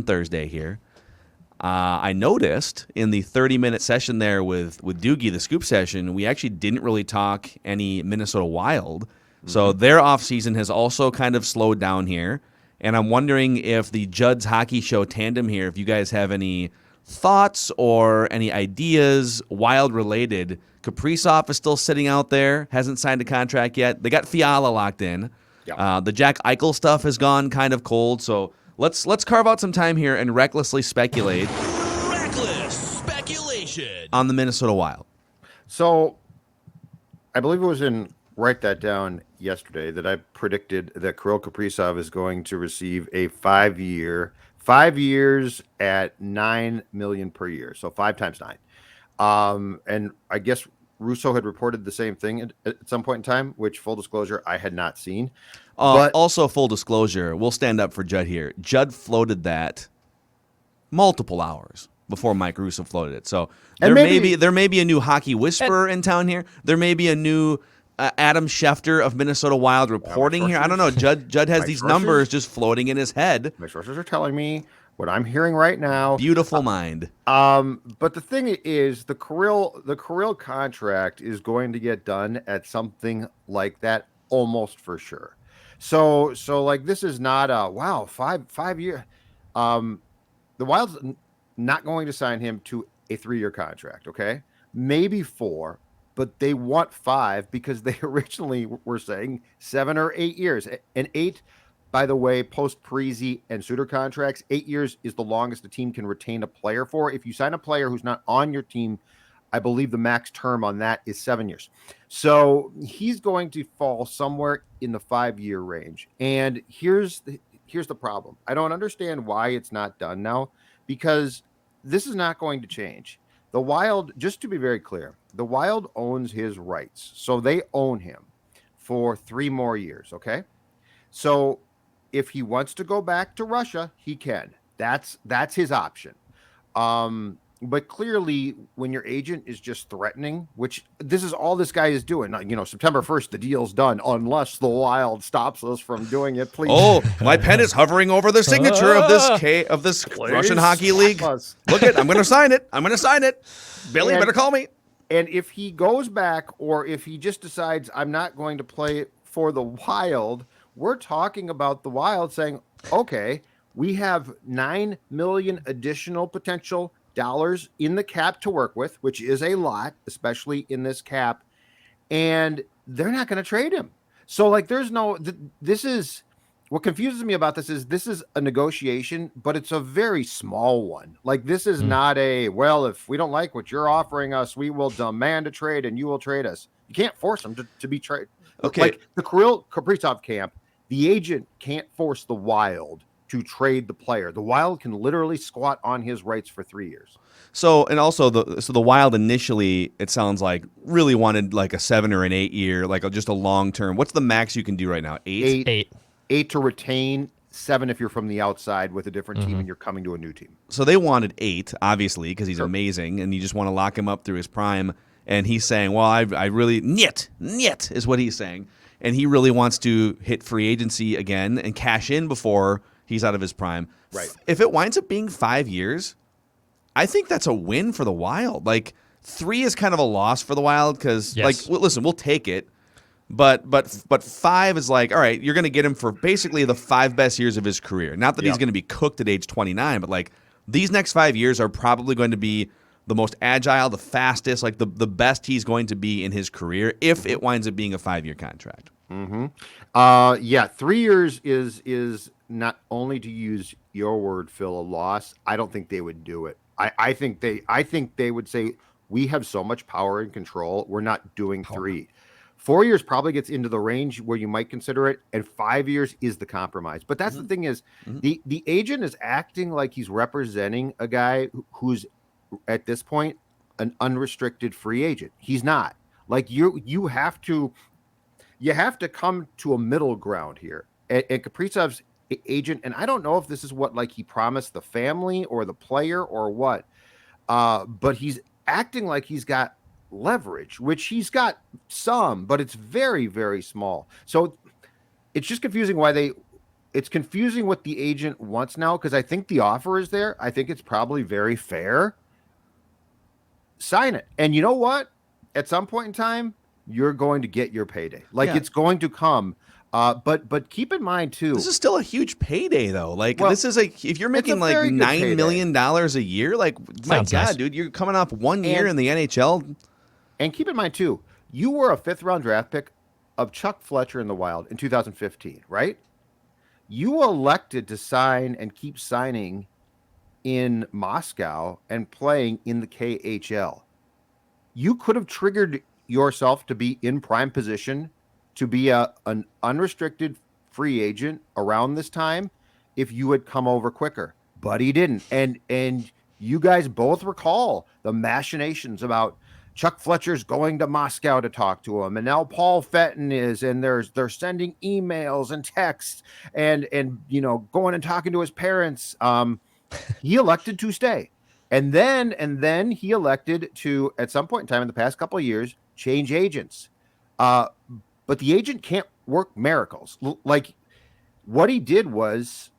Thursday here. I noticed in the 30-minute session there with Doogie, the scoop session, we actually didn't really talk any Minnesota Wild. So their offseason has also kind of slowed down here. And I'm wondering if the Judd's Hockey Show tandem here, if you guys have any thoughts or any ideas Wild-related. Kaprizov is still sitting out there, hasn't signed a contract yet. They got Fiala locked in. Yep. The Jack Eichel stuff has gone kind of cold. So let's carve out some time here and recklessly speculate. Reckless speculation On the Minnesota Wild. So I believe it was in Write That Down yesterday that I predicted that Kirill Kaprizov is going to receive a 5 years at $9 million per year. So 5 times 9. And I guess Russo had reported the same thing at some point in time, which, full disclosure, I had not seen. But Also, full disclosure, we'll stand up for Judd here. Judd floated that multiple hours before Mike Russo floated it. So there may be a new hockey whisperer in town here. There may be a new Adam Schefter of Minnesota Wild reporting here. I don't know. Judd has these numbers just floating in his head. My sources are telling me what I'm hearing right now. Beautiful mind. But the thing is, the Kirill contract is going to get done at something like that almost for sure. So like, this is not a wow 5 year. The Wild's not going to sign him to a 3-year contract. Okay, maybe 4, but they want 5 because they originally were saying 7 or 8 years. And 8. By the way, post Parise and Suter contracts, 8 years is the longest a team can retain a player for. If you sign a player who's not on your team, I believe the max term on that is 7 years. So he's going to fall somewhere in the 5-year range. And here's the problem. I don't understand why it's not done now, because this is not going to change. The Wild, just to be very clear, the Wild owns his rights. So they own him for 3 more years, okay? So if he wants to go back to Russia, he can. That's his option. But clearly, when your agent is just threatening, which this is all this guy is doing, September 1st, the deal's done, unless the Wild stops us from doing it, please. Oh, my pen is hovering over the signature of this Russian Hockey League. Look it, I'm going to sign it. Billy, better call me. And if he goes back, or if he just decides I'm not going to play for the Wild, we're talking about the Wild saying, okay, we have $9 million additional potential dollars in the cap to work with, which is a lot, especially in this cap, and they're not going to trade him. So like, this is what confuses me about this is a negotiation, but it's a very small one. Like, this is not if we don't like what you're offering us, we will demand a trade and you will trade us. You can't force them to be traded. Okay. Like the Kirill Kaprizov camp, the agent can't force the Wild to trade the player. The Wild can literally squat on his rights for 3 years. So, and also the Wild initially, it sounds like, really wanted like a 7 or an 8 year, like just a long term. What's the max you can do right now? 8? 8 to retain, 7 if you're from the outside with a different team and you're coming to a new team. So they wanted 8, obviously, because he's amazing, and you just want to lock him up through his prime. And he's saying, well, I really, niet is what he's saying. And he really wants to hit free agency again and cash in before he's out of his prime. Right. If it winds up being 5 years, I think that's a win for the Wild. Like, 3 is kind of a loss for the Wild because, listen, we'll take it. But 5 is like, all right, you're going to get him for basically the 5 best years of his career. Not that he's going to be cooked at age 29, but like, these next 5 years are probably going to be the most agile, the fastest, like the best he's going to be in his career if it winds up being a 5-year contract. 3 years is not, only to use your word, Phil, a loss. I don't think they would do it. I think they would say, we have so much power and control, we're not doing 3. 4 years probably gets into the range where you might consider it, and 5 years is the compromise. But that's the thing is, the agent is acting like he's representing a guy who's at this point an unrestricted free agent. He's not. Like, you have to come to a middle ground here. And Kaprizov's agent, and I don't know if this is what like he promised the family or the player or what, but he's acting like he's got leverage, which he's got some, but it's very, very small. So it's just confusing why It's confusing what the agent wants now because I think the offer is there. I think it's probably very fair. Sign it. And you know what? At some point in time, you're going to get your payday. Like it's going to come. But keep in mind too. This is still a huge payday though. Like Well, this is like if you're making like $9 million a year, like my God, nice. dude, you're coming off 1 year in the NHL. And keep in mind too, you were a 5th round draft pick of Chuck Fletcher in the Wild in 2015, right? You elected to sign and keep signing in Moscow and playing in the KHL. You could have triggered yourself to be in prime position to be an unrestricted free agent around this time if you had come over quicker, but he didn't. And you guys both recall the machinations about Chuck Fletcher's going to Moscow to talk to him, and now Paul Fenton is, and they're sending emails and texts and going and talking to his parents. He elected to stay, and then he elected to, at some point in time in the past couple of years, change agents. But the agent can't work miracles. Like what he did was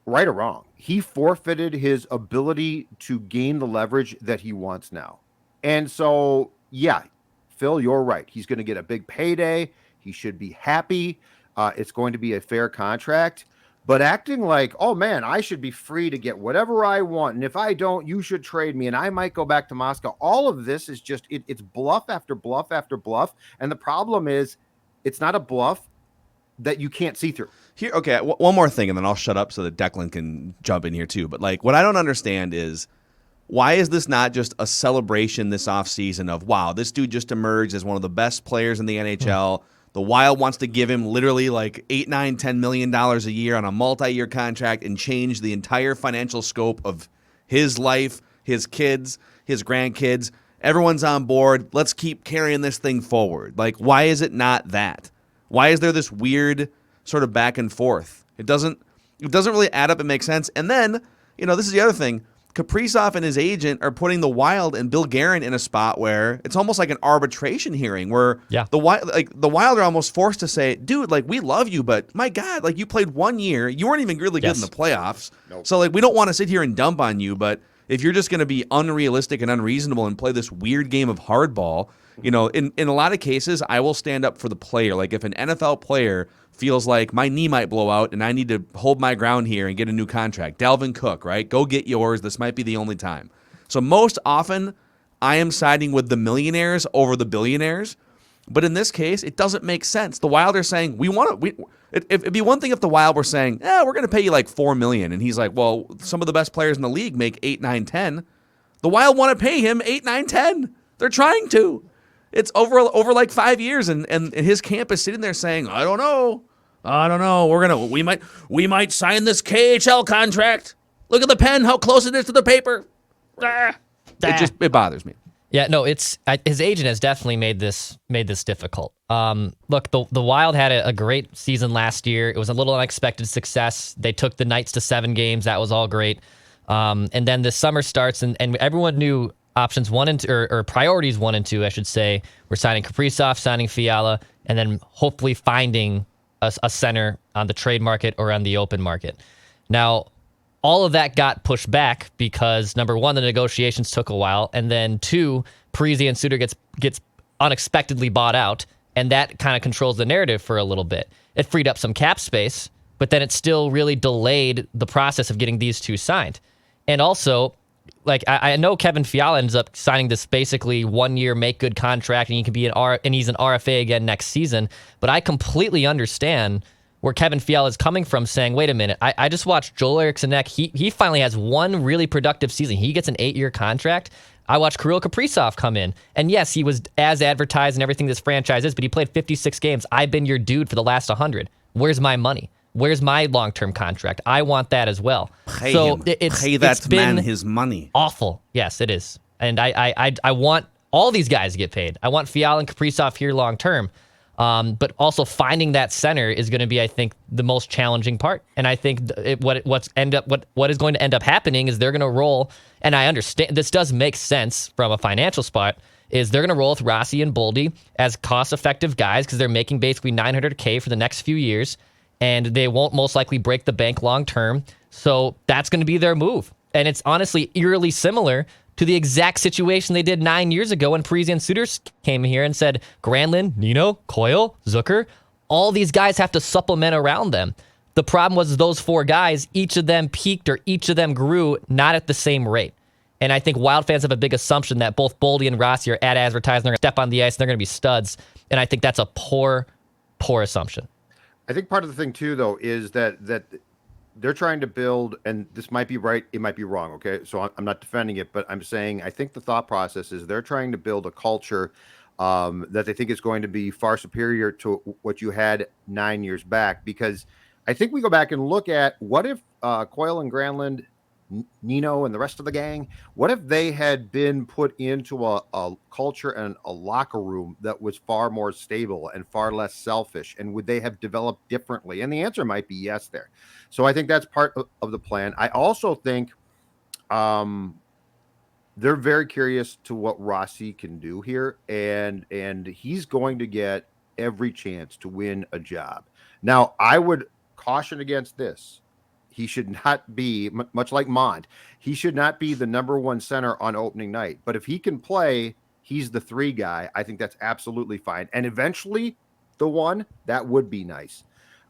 right or wrong. He forfeited his ability to gain the leverage that he wants now. And so, yeah, Phil, you're right. He's going to get a big payday. He should be happy. It's going to be a fair contract. But acting like, oh, man, I should be free to get whatever I want. And if I don't, you should trade me. And I might go back to Moscow. All of this is just it's bluff after bluff after bluff. And the problem is it's not a bluff that you can't see through. Here, okay, one more thing, and then I'll shut up so that Declan can jump in here too. But like, what I don't understand is why is this not just a celebration this offseason of, wow, this dude just emerged as one of the best players in the NHL. The Wild wants to give him literally like $8, $9, $10 million a year on a multi-year contract and change the entire financial scope of his life, his kids, his grandkids. Everyone's on board. Let's keep carrying this thing forward. Like, why is it not that? Why is there this weird sort of back and forth? It doesn't really add up and make sense. And then, this is the other thing. Kaprizov and his agent are putting the Wild and Bill Guerin in a spot where it's almost like an arbitration hearing where the Wild are almost forced to say, dude, like, we love you, but my God, like, you played 1 year. You weren't even really good in the playoffs. Nope. So, like, we don't want to sit here and dump on you, but if you're just going to be unrealistic and unreasonable and play this weird game of hardball, in a lot of cases, I will stand up for the player. Like, if an NFL player feels like my knee might blow out and I need to hold my ground here and get a new contract. Dalvin Cook, right? Go get yours. This might be the only time. So most often, I am siding with the millionaires over the billionaires. But in this case, it doesn't make sense. The Wild are saying, it'd be one thing if the Wild were saying, we're going to pay you like $4 million. And he's like, well, some of the best players in the league make 8, 9, 10. The Wild want to pay him 8, 9, 10. They're trying to. It's over like 5 years, and his camp is sitting there saying, I don't know. We might sign this KHL contract. Look at the pen, how close it is to the paper. It bothers me. Yeah, no, his agent has definitely made this difficult. Look, the Wild had a great season last year. It was a little unexpected success. They took the Knights to 7 games. That was all great. And then the summer starts, and everyone knew options 1 and 2, or priorities 1 and 2, I should say. We're signing Kaprizov, signing Fiala, and then hopefully finding a center on the trade market or on the open market. Now, all of that got pushed back because, number 1, the negotiations took a while, and then 2, Parise and Suter gets unexpectedly bought out, and that kind of controls the narrative for a little bit. It freed up some cap space, but then it still really delayed the process of getting these two signed. And also, like, I know Kevin Fiala ends up signing this basically 1-year make good contract, and he can be and he's an RFA again next season. But I completely understand where Kevin Fiala is coming from, saying, "Wait a minute, I just watched Joel Eriksson Ek. He finally has one really productive season. He gets an 8-year contract. I watched Kirill Kaprizov come in, and yes, he was as advertised and everything this franchise is, but he played 56 games. I've been your dude for the last 100. Where's my money? Where's my long-term contract? I want that as well." Pay him. Pay that man his money. Awful. Yes, it is. And I want all these guys to get paid. I want Fiala and Kaprizov here long-term. But also finding that center is going to be, I think, the most challenging part. And I think what is going to end up happening is they're going to roll. And I understand this does make sense from a financial spot. Is they're going to roll with Rossi and Boldy as cost-effective guys because they're making basically $900K for the next few years. and they won't most likely break the bank long term. So that's going to be their move. And it's honestly eerily similar to the exact situation they did 9 years ago when Parise and Suter came here and said, Granlund, Nino, Coyle, Zucker, all these guys have to supplement around them. The problem was those 4 guys, each of them peaked or each of them grew not at the same rate. And I think Wild fans have a big assumption that both Boldy and Rossi are at advertising. They're going to step on the ice and they're going to be studs. And I think that's a poor assumption. I think part of the thing too, though, is that they're trying to build, and this might be right, it might be wrong. Okay, so I'm not defending it, but I'm saying I think the thought process is they're trying to build a culture that they think is going to be far superior to what you had 9 years back. Because I think we go back and look at what if Coyle and Granlund, Nino and the rest of the gang, what if they had been put into a culture and a locker room that was far more stable and far less selfish? And would they have developed differently? And the answer might be yes there. So I think that's part of the plan. I also think they're very curious to what Rossi can do here. And he's going to get every chance to win a job. Now, I would caution against this. He should not be, much like Mond, he should not be the number 1 center on opening night. But if he can play, he's the 3 guy. I think that's absolutely fine. And eventually the 1, that would be nice.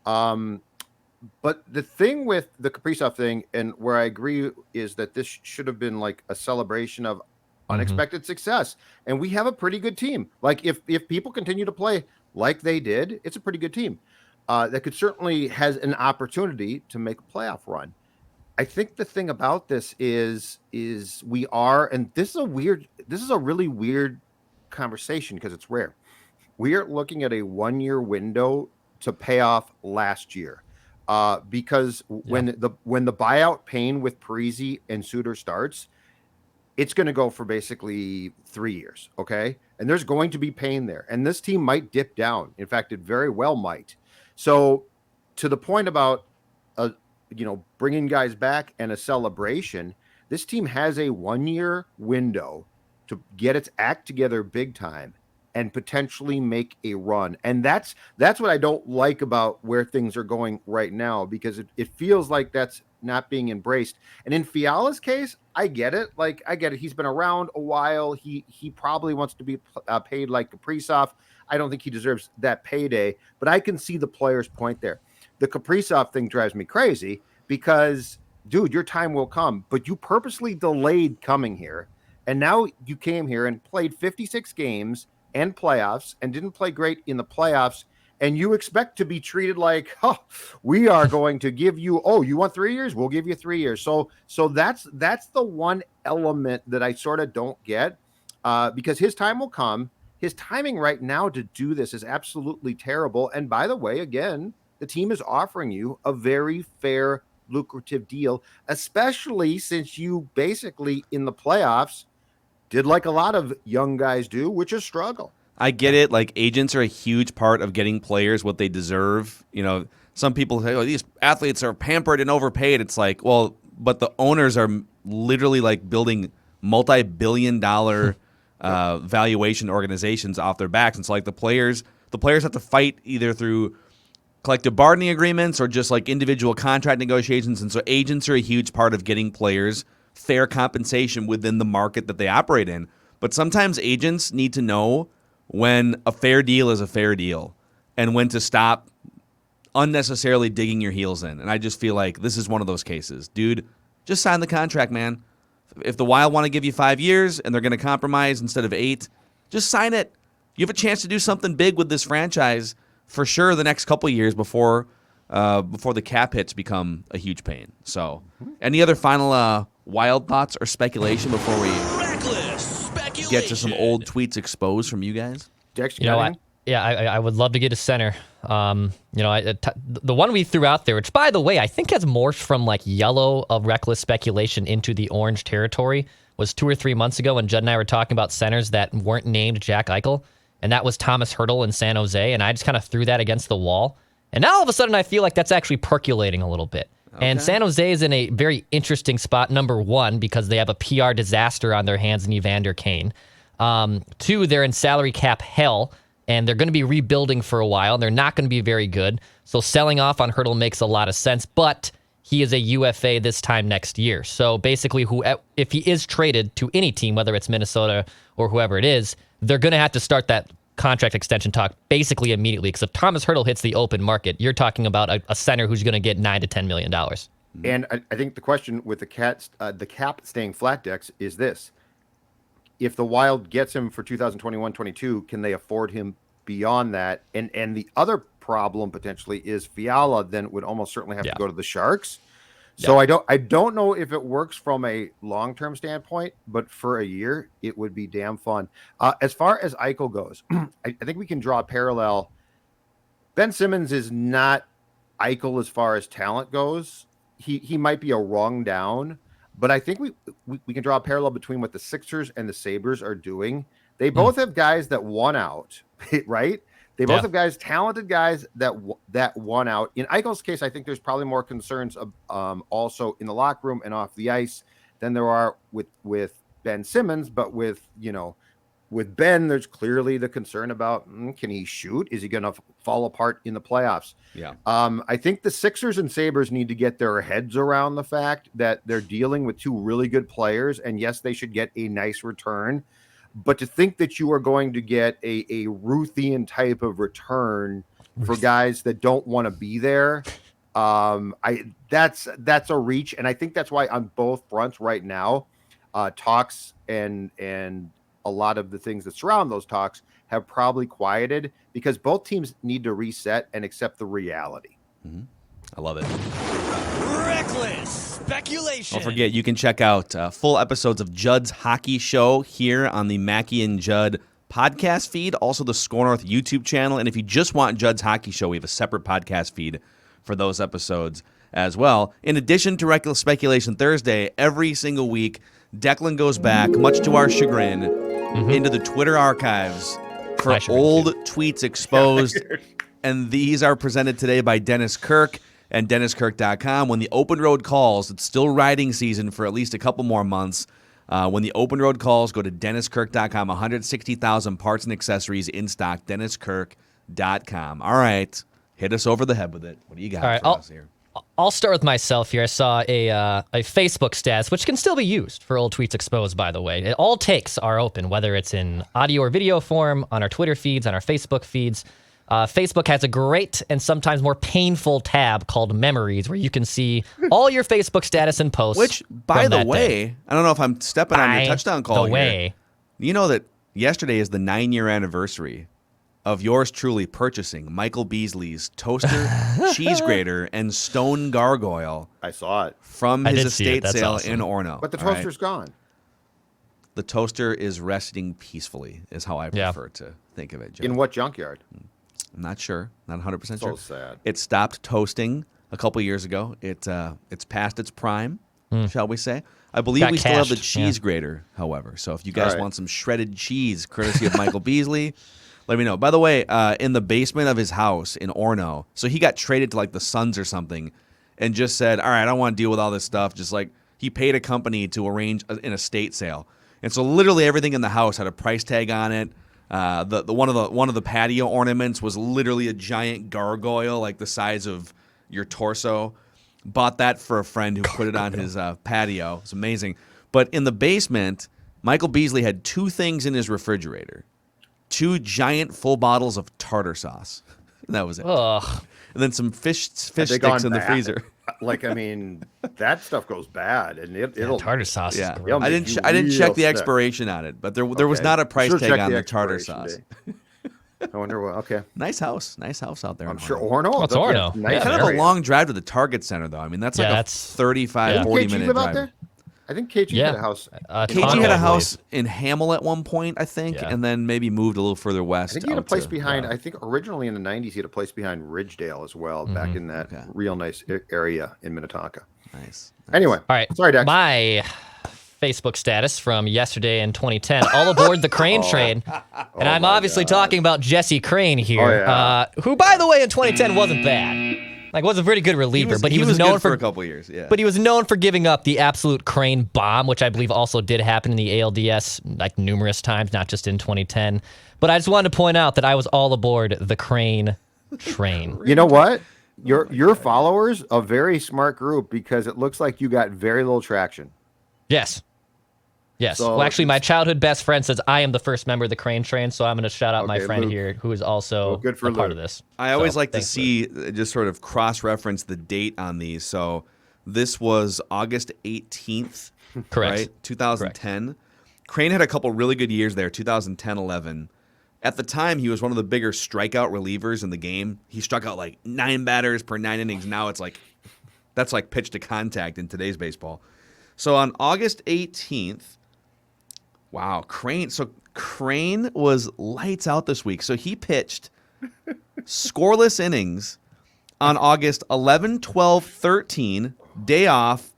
But the thing with the Kaprizov thing, and where I agree, is that this should have been like a celebration of unexpected success. And we have a pretty good team. Like if people continue to play like they did, it's a pretty good team. That could certainly has an opportunity to make a playoff run. I think the thing about this is we are, and this is a really weird conversation because it's rare. We are looking at a 1-year window to pay off last year, because when the buyout pain with Parise and Suter starts, it's going to go for basically 3 years. Okay, and there's going to be pain there, and this team might dip down. In fact, it very well might. So to the point about, bringing guys back and a celebration, this team has a 1-year window to get its act together big time and potentially make a run. And that's what I don't like about where things are going right now, because it feels like that's not being embraced. And in Fiala's case, I get it. Like, I get it. He's been around a while. He probably wants to be paid like Kaprizov. I don't think he deserves that payday, but I can see the player's point there. The Kaprizov thing drives me crazy because, dude, your time will come, but you purposely delayed coming here. And now you came here and played 56 games and playoffs and didn't play great in the playoffs. And you expect to be treated like, we are going to give you, you want 3 years? We'll give you 3 years. So that's the one element that I sort of don't get, because his time will come. His timing right now to do this is absolutely terrible. And by the way, again, the team is offering you a very fair, lucrative deal, especially since you basically in the playoffs did like a lot of young guys do, which is struggle. I get it. Like, agents are a huge part of getting players what they deserve. Some people say, these athletes are pampered and overpaid. It's like, well, but the owners are literally like building multi-billion-dollar valuation organizations off their backs. And so like the players have to fight either through collective bargaining agreements or just like individual contract negotiations. And so agents are a huge part of getting players fair compensation within the market that they operate in. But sometimes agents need to know when a fair deal is a fair deal and when to stop unnecessarily digging your heels in. And I just feel like this is one of those cases. Dude, just sign the contract, man. If the Wild want to give you 5 years and they're going to compromise instead of 8, just sign it. You have a chance to do something big with this franchise for sure the next couple of years before the cap hits become a huge pain. So, any other final Wild thoughts or speculation before we get to some old tweets exposed from you guys? I would love to get a center. The one we threw out there, which by the way, I think has morphed from like yellow of reckless speculation into the orange territory, was 2 or 3 months ago when Judd and I were talking about centers that weren't named Jack Eichel, and that was Thomas Hertl in San Jose, and I just kind of threw that against the wall. And now all of a sudden I feel like that's actually percolating a little bit. Okay. And San Jose is in a very interesting spot, number one, because they have a PR disaster on their hands in Evander Kane. 2, they're in salary cap hell. and they're going to be rebuilding for a while. And they're not going to be very good. So selling off on Hertl makes a lot of sense, but he is a UFA this time next year. So basically, if he is traded to any team, whether it's Minnesota or whoever it is, they're going to have to start that contract extension talk basically immediately. Because if Thomas Hertl hits the open market, you're talking about a center who's going to get $9 to $10 million. And I think the question with the cap staying flat, Dex, is this: if the Wild gets him for 2021-22, can they afford him beyond that? And the other problem potentially is Fiala then would almost certainly have to go to the Sharks. So I don't know if it works from a long-term standpoint, but for a year it would be damn fun. As far as Eichel goes, I think we can draw a parallel. Ben Simmons is not Eichel as far as talent goes. He might be a rung down, but I think we can draw a parallel between what the Sixers and the Sabres are doing. They both have guys that won out, right? They both have guys, talented guys that won out. In Eichel's case, I think there's probably more concerns also in the locker room and off the ice than there are with Ben Simmons. But with Ben, there's clearly the concern about can he shoot? Is he going to fall apart in the playoffs? Yeah. I think the Sixers and Sabres need to get their heads around the fact that they're dealing with two really good players, and yes, they should get a nice return. But to think that you are going to get a Ruthian type of return for guys that don't want to be there, that's a reach. And I think that's why on both fronts right now, talks and a lot of the things that surround those talks have probably quieted because both teams need to reset and accept the reality. Mm-hmm. I love it. Reckless speculation. Don't forget, you can check out full episodes of Judd's Hockey Show here on the Mackey and Judd podcast feed, also the Score North YouTube channel. And if you just want Judd's Hockey Show, we have a separate podcast feed for those episodes as well. In addition to Reckless Speculation Thursday, every single week, Declan goes back, much to our chagrin, into the Twitter archives for old tweets exposed. And these are presented today by Dennis Kirk and DennisKirk.com. When the open road calls, it's still riding season for at least a couple more months. When the open road calls, go to DennisKirk.com. 160,000 parts and accessories in stock. DennisKirk.com. All right. Hit us over the head with it. What do you got for us here? I'll start with myself here. I saw a Facebook status, which can still be used for old tweets exposed, by the way. All takes are open, whether it's in audio or video form, on our Twitter feeds, on our Facebook feeds. Facebook has a great and sometimes more painful tab called Memories, where you can see all your Facebook status and posts. Which, by the way, I don't know if I'm stepping on your touchdown call here. You know that yesterday is the 9-year anniversary of yours truly purchasing Michael Beasley's toaster, cheese grater, and stone gargoyle. I saw it from his estate sale in Orono. But the toaster's gone. The toaster is resting peacefully, is how I prefer to think of it, Joe. In what junkyard? I'm not sure. Not 100% sure. So sad. It stopped toasting a couple years ago. It's past its prime, shall we say. I believe we still have the cheese grater, however. So if you guys want some shredded cheese, courtesy of Michael Beasley, let me know. By the way, in the basement of his house in Orono, so he got traded to like the Suns or something and just said, all right, I don't want to deal with all this stuff. Just like he paid a company to arrange an estate sale. And so literally everything in the house had a price tag on it. The one of the patio ornaments was literally a giant gargoyle, like the size of your torso. Bought that for a friend who put it on his patio. It's amazing. But in the basement, Michael Beasley had two things in his refrigerator: 2 giant full bottles of tartar sauce. And that was it. Ugh. And then some fish sticks in the freezer. Like, I mean, that stuff goes bad, and it'll tartar sauce. Yeah, is great. I didn't check the expiration on it, but there was not a price tag on the tartar sauce. I wonder what. Okay, nice house out there. I'm sure Orono. What's Orono? Nice kind of a long drive to the Target Center, though. I mean, that's like a 35, 40 minute drive. There? I think KG had a house. KG had a house in Hamel at one point, I think, and then maybe moved a little further west. I think he had a place behind. I think originally in the 90s, he had a place behind Ridgedale as well, back in that real nice area in Minnetonka. Nice. Anyway, all right. Sorry, Dex. My Facebook status from yesterday in 2010: all aboard the Crane train. And I'm obviously talking about Jesse Crane here, who, by the way, in 2010 wasn't bad. Like, was a pretty good reliever, but he was known good for a couple years. Yeah, But he was known for giving up the absolute Crane bomb, which I believe also did happen in the ALDS like numerous times, not just in 2010. But I just wanted to point out that I was all aboard the Crane train. You know what? Your followers, a very smart group, because it looks like you got very little traction. Yes. Yes. So well, actually, my childhood best friend says I am the first member of the Crane train, so I'm going to shout out my friend Luke. here, who is also good for a part Luke. of this. I always So, like to thanks, see just sort of cross-reference the date on these. So this was August 18th, Correct. right? 2010. Crane had a couple really good years there, 2010-11. At the time, he was one of the bigger strikeout relievers in the game. He struck out like 9 batters per 9 innings. Now it's like that's like pitch to contact in today's baseball. So on August 18th, wow, Crane was lights out this week. So he pitched scoreless innings on August 11, 12, 13, day off,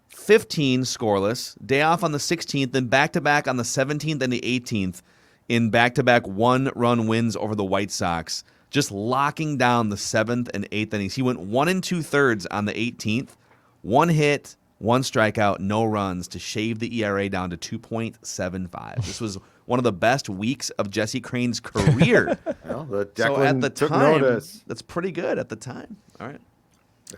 15 scoreless, day off on the 16th, then back-to-back on the 17th and the 18th in back-to-back one-run wins over the White Sox, just locking down the 7th and 8th innings. He went 1 2/3 on the 18th, 1 hit, 1 strikeout, no runs to shave the ERA down to 2.75. This was one of the best weeks of Jesse Crane's career. Well, the So Declan at the took time, notice. that's pretty good at the time. All right.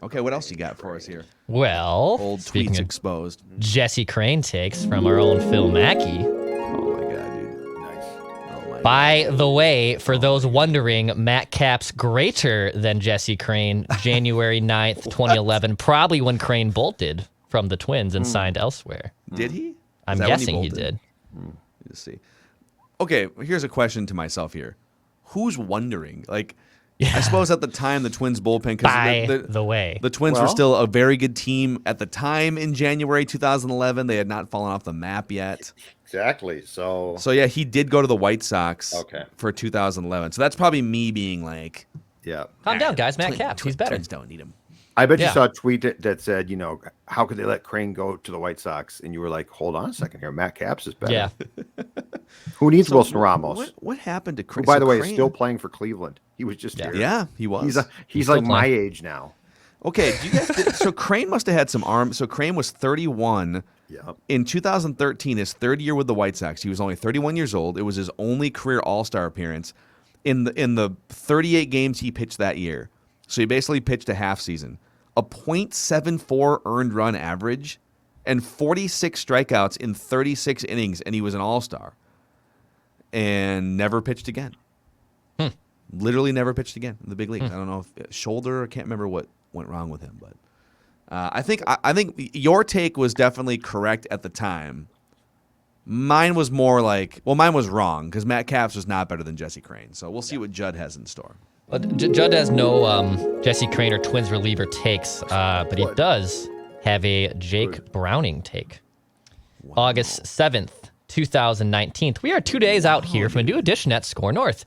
Okay, what else you got for us here? Well, Old speaking tweets of exposed. Jesse Crane takes from our own Phil Mackey. Oh my god, dude. Nice. Oh my By the way, for those wondering, Matt Capps greater than Jesse Crane, January 9th, 2011, probably when Crane bolted from the Twins and signed elsewhere. Did he? Is I'm that when guessing he bolted? did. Let's see. Okay, here's a question to myself here. Who's wondering? Like, I suppose at the time the Twins bullpen, By because the way. the Twins were still a very good team at the time in January 2011. They had not fallen off the map yet. Exactly. So So yeah, he did go to the White Sox Okay. for 2011. So that's probably me being like, yeah. Calm down, guys. Matt Capps, he's better. Twins don't need him. I bet you Yeah. saw a tweet that said, how could they let Crane go to the White Sox? And you were like, hold on a second here. Matt Capps is better. Yeah. Who needs Wilson Ramos? What happened to Who, Crane? by the So way, is Crane- still playing for Cleveland. He was just here. Yeah, he was. He's still like my playing. age now. Okay, do you guys? So Crane must have had some arm. So Crane was 31 Yeah. in 2013, his third year with the White Sox. He was only 31 years old. It was his only career All-Star appearance in the 38 games he pitched that year. So he basically pitched a half season, a .74 earned run average, and 46 strikeouts in 36 innings, and he was an All-Star. And never pitched again. Literally never pitched again in the big leagues. I don't know if shoulder. I can't remember what went wrong with him, but I think your take was definitely correct at the time. Mine was more like, well, mine was wrong because Matt Capps was not better than Jesse Crane. So we'll see what Judd has in store. Judd has no Jesse Crane or Twins reliever takes, but he does have a Jake Browning take. August 7th, 2019. We are 2 days out here from a new edition at Score North.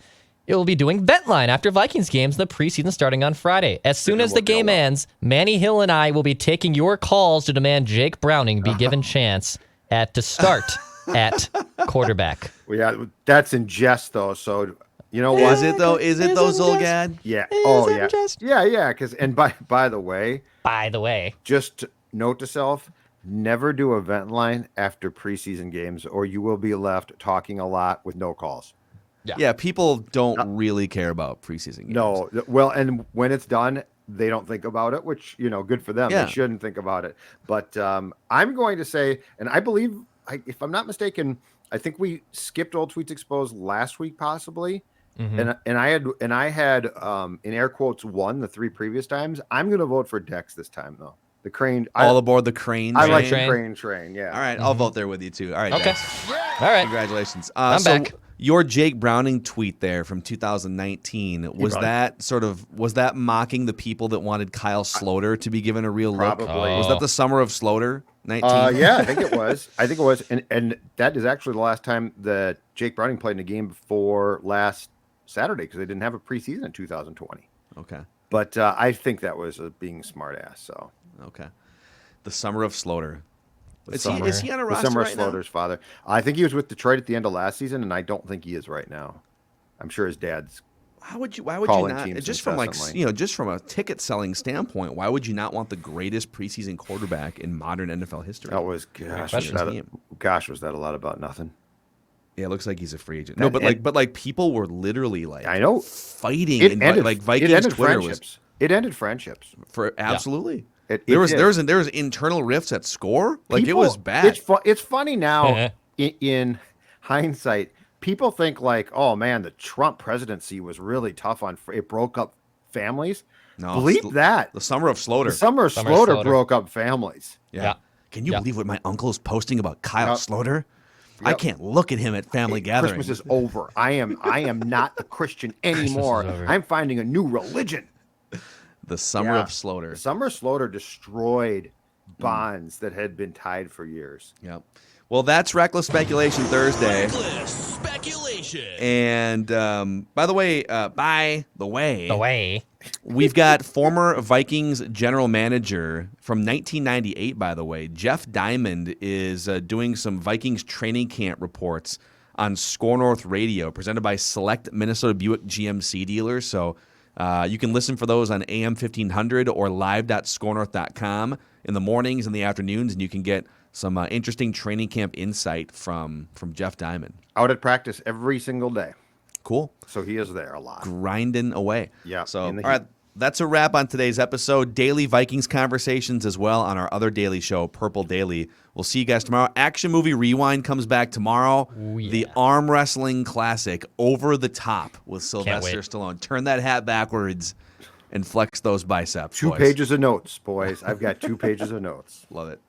It will be doing Ventline after Vikings games in the preseason starting on Friday. As soon as the game ends, Manny Hill and I will be taking your calls to demand Jake Browning be given chance to start at quarterback. Well, yeah, that's in jest though. So you know what? Is it though? Is it though, Zolgad? Yeah. Is Oh it yeah. just- Yeah. Because by the way, By the way, just note to self: never do a vent line after preseason games, or you will be left talking a lot with no calls. Yeah, people don't really care about preseason games. No, well, and when it's done, they don't think about it, which good for them. Yeah. They shouldn't think about it. But I'm going to say, and I believe, if I'm not mistaken, I think we skipped Old Tweets Exposed last week, possibly. And I had in air quotes won the 3 previous times. I'm going to vote for Dex this time though. The Crane, All aboard the Crane. I train. like the train. Crane train. Yeah. All right, I'll vote there with you too. All right. okay. Dex. All right. Congratulations. I'm so back. Your Jake Browning tweet there from 2019 was that mocking the people that wanted Kyle Sloter to be given a real look? Probably. Was that the summer of Sloter 19? Yeah, I think it was. And that is actually the last time that Jake Browning played in a game before last Saturday because they didn't have a preseason in 2020. Okay. But I think that was being smart ass. So Okay. The summer of Sloter. Is summer- he on a the roster summer right of now? Slaughter's father. I think he was with Detroit at the end of last season, and I don't think he is right now. I'm sure his dad's Why would calling you not? teams Just from like incessantly. just from a ticket selling standpoint, why would you not want the greatest preseason quarterback in modern NFL history? That was question. was that a lot about nothing? Yeah, it looks like he's a free agent. No, but people were literally like I know fighting it and ended. like It Vikings ended Twitter friendships. It ended friendships. for absolutely. It there did. was internal rifts at score. Like it People- was bad. It's funny now in hindsight. People think like, oh man, the Trump presidency was really tough on. It broke up families. No, Bleep that. The Summer of Slaughter. The Summer of Summer of Slaughter Slaughter. broke up families. Yeah. Can you Yeah. believe what my uncle is posting about Kyle Yep. Slaughter? I Yep. can't look at him at family gatherings. Christmas is over. I am not a Christian anymore. over. I'm finding a new religion. The Summer Yeah. of Slaughter. The Summer of Slaughter destroyed bonds that had been tied for years. Yep. Well, that's Reckless Speculation Thursday. Reckless speculation. And by the way, The way. we've got former Vikings general manager from 1998, by the way. Jeff Diamond is doing some Vikings training camp reports on Score North Radio, presented by select Minnesota Buick GMC dealers. So you can listen for those on AM 1500 or live.scorenorth.com in the mornings and the afternoons, and you can get some interesting training camp insight from Jeff Diamond. Out at practice every single day. Cool. So he is there a lot. Grinding away. Yeah, So, all in the right, that's a wrap on today's episode. Daily Vikings conversations as well on our other daily show, Purple Daily. We'll see you guys tomorrow. Action Movie Rewind comes back tomorrow. Ooh, yeah. The arm wrestling classic, Over the Top with Sylvester wait. Stallone. Turn that hat backwards and flex those biceps. Two boys. pages of notes, boys. I've got 2 pages of notes. Love it.